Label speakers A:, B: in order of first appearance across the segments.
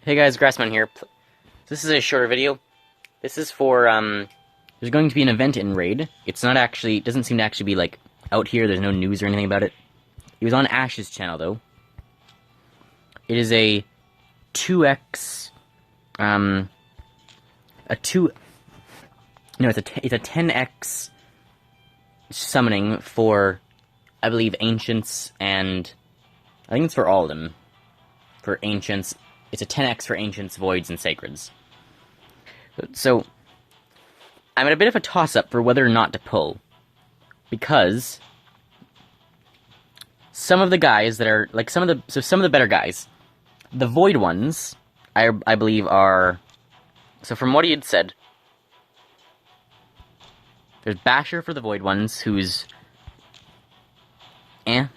A: Hey guys, Grassman here. This is a shorter video. This is for, there's going to be an event in Raid. It's not actually, it doesn't seem to actually be, like, out here. There's no news or anything about it. It was on Ash's channel, though. It is a 2x, it's a 10x summoning for, I believe, Ancients, and I think it's for all of them. For Ancients, it's a 10x for Ancients, Voids, and Sacreds. So, I'm at a bit of a toss-up for whether or not to pull. Because some of the guys that are, like, some of the better guys, the Void ones, I believe are, so from what he had said, there's Basher for the Void ones, who's eh.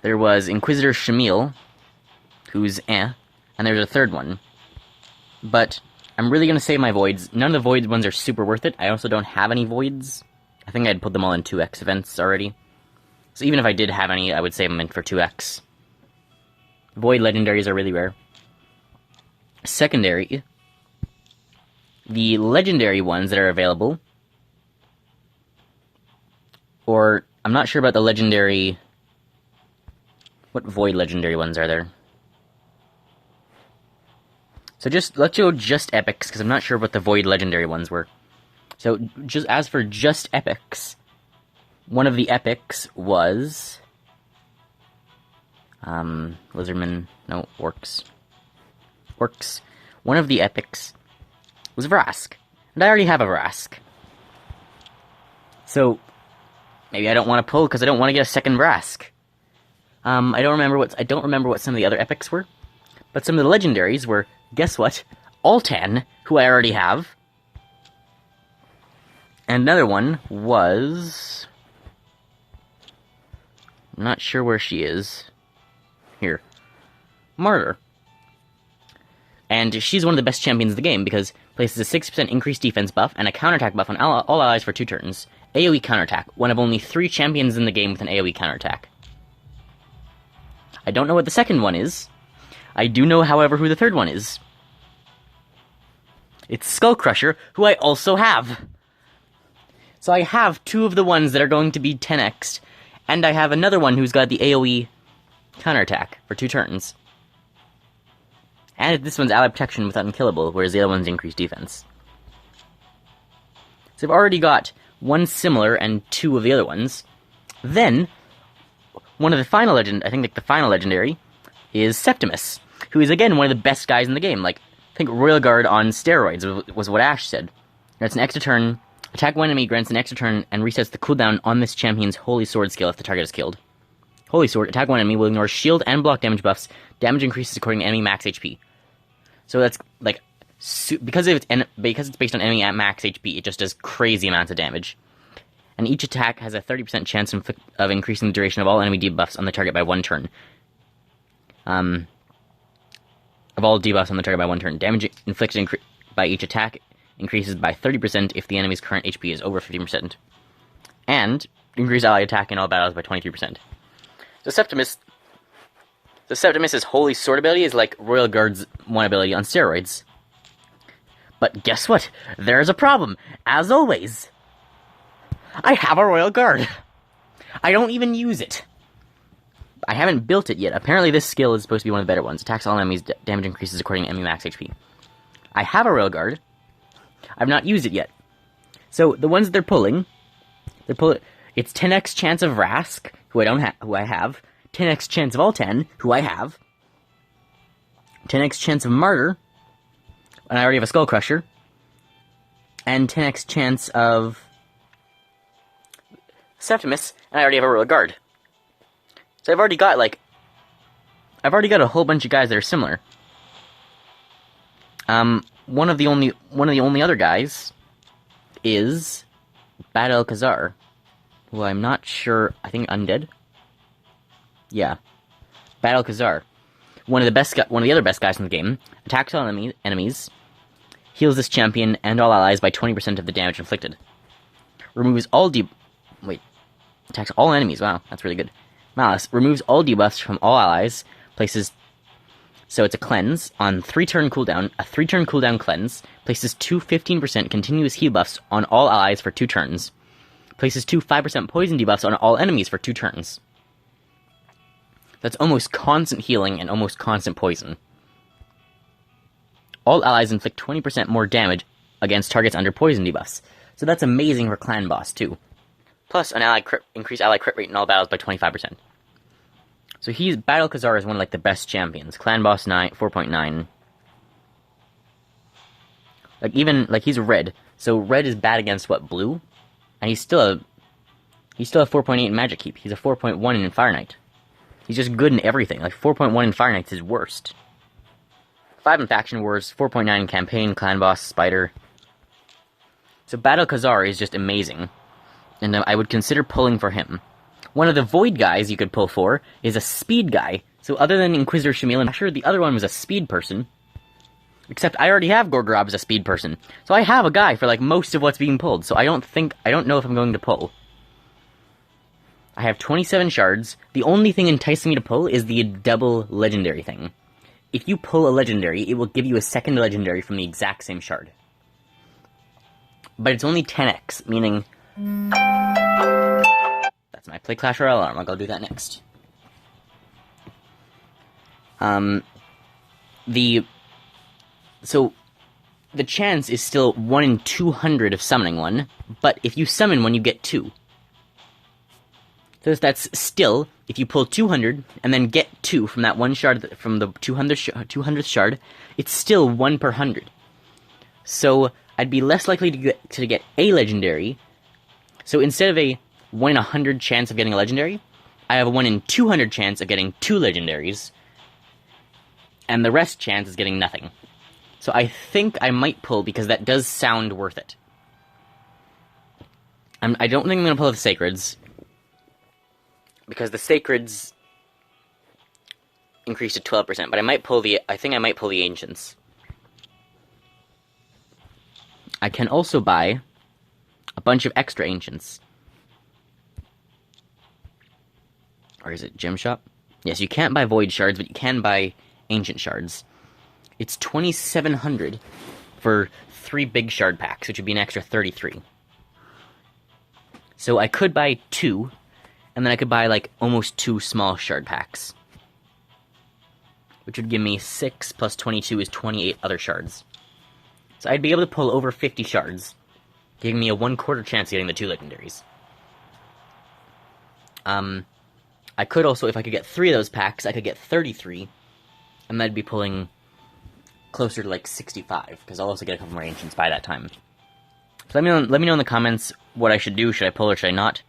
A: There was Inquisitor Shamil, who's eh. And there's a third one. But I'm really going to save my Voids. None of the Void ones are super worth it. I also don't have any Voids. I think I'd put them all in 2x events already. So even if I did have any, I would save them in for 2x. Void legendaries are really rare. Secondary. The legendary ones that are available, or I'm not sure about the legendary. What Void legendary ones are there? So let's go just epics, because I'm not sure what the Void legendary ones were. So as for just epics, one of the epics was Lizardman, no, Orcs. One of the epics was Vrask, and I already have a Vrask. So maybe I don't want to pull because I don't want to get a second Vrask. I don't remember what some of the other epics were, but some of the legendaries were, guess what? Altan, who I already have. And another one was, I'm not sure where she is. Here. Martyr. And she's one of the best champions of the game because places a 6% increased defense buff and a counterattack buff on all allies for 2 turns. AoE counterattack, one of only 3 champions in the game with an AoE counterattack. I don't know what the second one is. I do know, however, who the third one is. It's Skullcrusher, who I also have. So I have 2 of the ones that are going to be 10x'd, and I have another one who's got the AoE counterattack for 2 turns. And this one's ally protection with unkillable, whereas the other one's increased defense. So I've already got 1 similar and 2 of the other ones. Then, one of the final the final legendary is Septimus, who is again one of the best guys in the game. Like, I think Royal Guard on steroids was what Ash said. That's an extra turn, attack one enemy, grants an extra turn, and resets the cooldown on this champion's Holy Sword skill if the target is killed. Holy Sword, attack one enemy will ignore shield and block damage buffs. Damage increases according to enemy max HP. So that's, like, because it's based on enemy at max HP, it just does crazy amounts of damage. And each attack has a 30% chance of increasing the duration of all enemy debuffs on the target by 1 turn. Of all debuffs on the target by 1 turn. Damage inflicted by each attack increases by 30% if the enemy's current HP is over 50%. And increase ally attack in all battles by 23%. So Septimus' Holy Sword ability is like Royal Guard's 1 ability on steroids. But guess what? There's a problem. As always, I have a Royal Guard. I don't even use it. I haven't built it yet. Apparently this skill is supposed to be one of the better ones. Attacks all enemies, damage increases according to enemy max HP. I have a Royal Guard. I've not used it yet. So the ones that they're pulling, it's 10x chance of Vrask, who I have. 10x chance of Altan, who I have. 10x chance of Martyr, and I already have a Skullcrusher. And 10x chance of Septimus, and I already have a Royal Guard. So I've already got a whole bunch of guys that are similar. One of the only other guys is Bad Alcazar, who I'm not sure. I think Undead. Yeah, Bad Alcazar, one of the other best guys in the game. Attacks all enemies, heals this champion and all allies by 20% of the damage inflicted. Removes all attacks all enemies. Wow, that's really good. Malice removes all debuffs from all allies, places So it's a cleanse on 3-turn cooldown, a 3-turn cooldown cleanse, places 2 15% continuous heal buffs on all allies for 2 turns, places 2 5% poison debuffs on all enemies for 2 turns. That's almost constant healing and almost constant poison. All allies inflict 20% more damage against targets under poison debuffs, so that's amazing for clan boss too. Plus, an increase ally crit rate in all battles by 25%. So Battle Khazar is one of like the best champions. Clan boss 4.9. Like he's red, so red is bad against what, blue, and he's still a 4.8 in Magic Keep. He's a 4.1 in Fire Knight. He's just good in everything. Like 4.1 in Fire Knight's his worst. 5 in Faction Wars, 4.9 in Campaign, Clan Boss, Spider. So Battle Khazar is just amazing, and I would consider pulling for him. One of the Void guys you could pull for is a speed guy. So other than Inquisitor Shamil, I'm sure the other one was a speed person. Except I already have Gorgorob as a speed person. So I have a guy for like most of what's being pulled. So I don't know if I'm going to pull. I have 27 shards. The only thing enticing me to pull is the double legendary thing. If you pull a legendary, it will give you a second legendary from the exact same shard. But it's only 10x, meaning... That's my Play Clash Royale alarm. I'll go do that next. So, the chance is still 1 in 200 of summoning one, but if you summon one, you get 2. So that's still, if you pull 200, and then get 2 from that one shard, from the 200th shard, it's still 1 per 100. So, I'd be less likely to get a legendary. So instead of a 1 in 100 chance of getting a legendary, I have a 1 in 200 chance of getting 2 legendaries, and the rest chance is getting nothing. So I think I might pull, because that does sound worth it. I don't think I'm going to pull the Sacreds, because the Sacreds increased to 12%, but I think I might pull the Ancients. I can also buy a bunch of extra Ancients. Or is it Gem Shop? Yes, you can't buy Void Shards, but you can buy Ancient Shards. It's 2,700 for 3 big shard packs, which would be an extra 33. So I could buy 2, and then I could buy like almost 2 small shard packs, which would give me 6 plus 22 is 28 other shards. So I'd be able to pull over 50 shards, giving me a 1/4 chance of getting the 2 legendaries. I could also, if I could get 3 of those packs, I could get 33, and that'd be pulling closer to like 65, because I'll also get a couple more Ancients by that time. So let me know in the comments what I should do. Should I pull or should I not?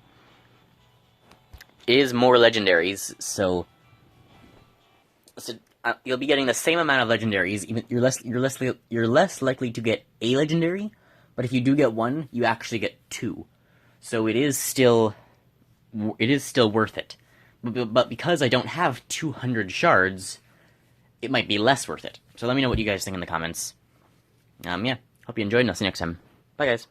A: It is more legendaries, so you'll be getting the same amount of legendaries. Even you're less likely to get a legendary, but if you do get 1, you actually get 2. So it is still worth it. But because I don't have 200 shards, it might be less worth it. So let me know what you guys think in the comments. Yeah, hope you enjoyed, and I'll see you next time. Bye, guys.